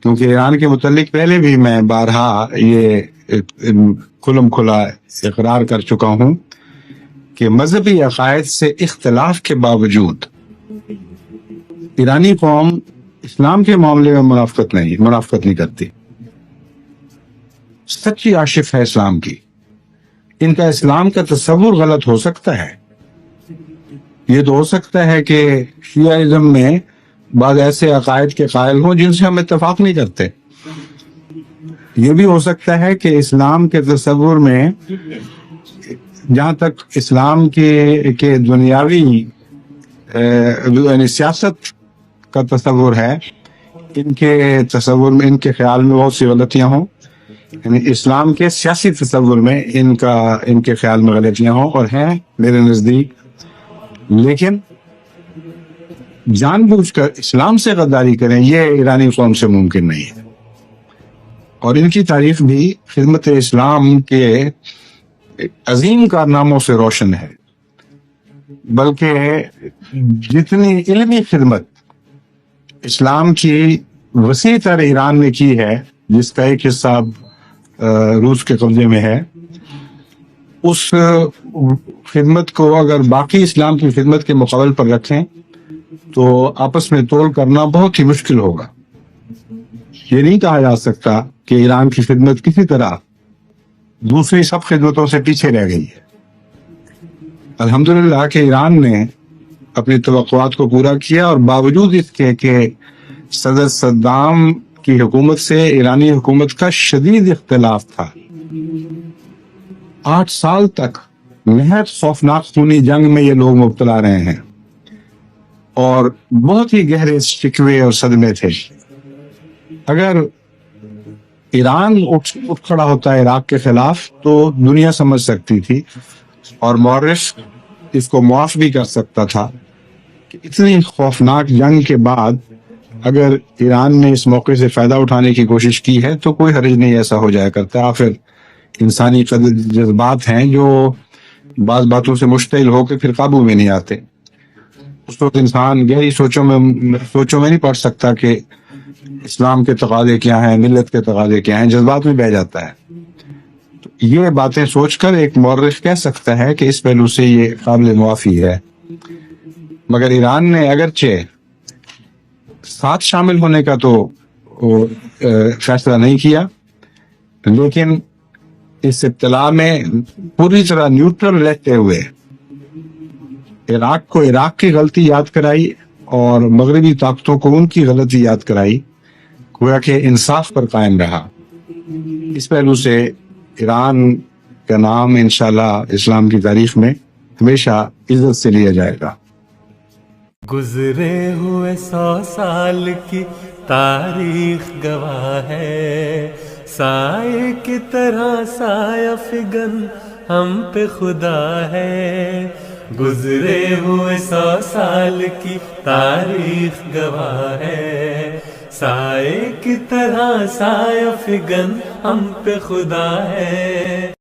کیونکہ ایران کے متعلق پہلے بھی میں بارہا یہ کھلم کھلا اقرار کر چکا ہوں کہ مذہبی عقائد سے اختلاف کے باوجود ایرانی قوم اسلام کے معاملے میں منافقت نہیں کرتی. سچی عاشق ہے اسلام کی. ان کا اسلام کا تصور غلط ہو سکتا ہے. یہ تو ہو سکتا ہے کہ شیعہ میں بعض ایسے عقائد کے قائل ہوں جن سے ہم اتفاق نہیں کرتے. یہ بھی ہو سکتا ہے کہ اسلام کے تصور میں جہاں تک اسلام کے دنیاوی یعنی سیاست کا تصور ہے، ان کے تصور میں، ان کے خیال میں بہت سی غلطیاں ہوں. یعنی اسلام کے سیاسی تصور میں ان کے خیال میں غلطیاں ہوں، اور ہیں میرے نزدیک. لیکن جان بوجھ کر اسلام سے غداری کریں یہ ایرانی قوم سے ممکن نہیں ہے. اور ان کی تاریخ بھی خدمت اسلام کے عظیم کارناموں سے روشن ہے. بلکہ جتنی علمی خدمت اسلام کی وسیع تر ایران نے کی ہے، جس کا ایک حصہ روس کے قبضے میں ہے، اس خدمت کو اگر باقی اسلام کی خدمت کے مقابل پر رکھیں تو آپس میں تول کرنا بہت ہی مشکل ہوگا. یہ نہیں کہا جا سکتا کہ ایران کی خدمت کسی طرح دوسری سب خدمتوں سے پیچھے رہ گئی ہے. الحمدللہ کہ ایران نے اپنی توقعات کو پورا کیا، اور باوجود اس کے کہ صدر صدام کی حکومت سے ایرانی حکومت کا شدید اختلاف تھا، 8 سال تک نہایت خوفناک خونی جنگ میں یہ لوگ مبتلا رہے ہیں، اور بہت ہی گہرے شکوے اور صدمے تھے. اگر ایران اٹھ کھڑا ہوتا ہے عراق کے خلاف تو دنیا سمجھ سکتی تھی، اور مورخ اس کو معاف بھی کر سکتا تھا کہ اتنی خوفناک جنگ کے بعد اگر ایران نے اس موقع سے فائدہ اٹھانے کی کوشش کی ہے تو کوئی حرج نہیں ایسا ہو جایا کرتا. پھر انسانی جذبات ہیں جو بعض باتوں سے مشتعل ہو کے پھر قابو میں نہیں آتے. اس وقت انسان گہری سوچوں میں نہیں پڑ سکتا کہ اسلام کے تقاضے کیا ہیں، ملت کے تقاضے کیا ہیں، جذبات میں بہہ جاتا ہے. تو یہ باتیں سوچ کر ایک مورخ کہہ سکتا ہے کہ اس پہلو سے یہ قابل معافی ہے. مگر ایران نے اگرچہ ساتھ شامل ہونے کا تو فیصلہ نہیں کیا، لیکن اس ابتلا میں پوری طرح نیوٹرل رہتے ہوئے عراق کو عراق کی غلطی یاد کرائی اور مغربی طاقتوں کو ان کی غلطی یاد کرائی، گویا کہ انصاف پر قائم رہا. اس پہلو سے ایران کا نام انشاءاللہ اسلام کی تاریخ میں ہمیشہ عزت سے لیا جائے گا. گزرے ہوئے 100 سال کی تاریخ گواہ ہے، سائے کی طرح سایہ فگن ہم پہ خدا ہے. گزرے ہوئے 100 سال کی تاریخ گواہ ہے، سائے کی طرح سایہ فگن ہم پہ خدا ہے.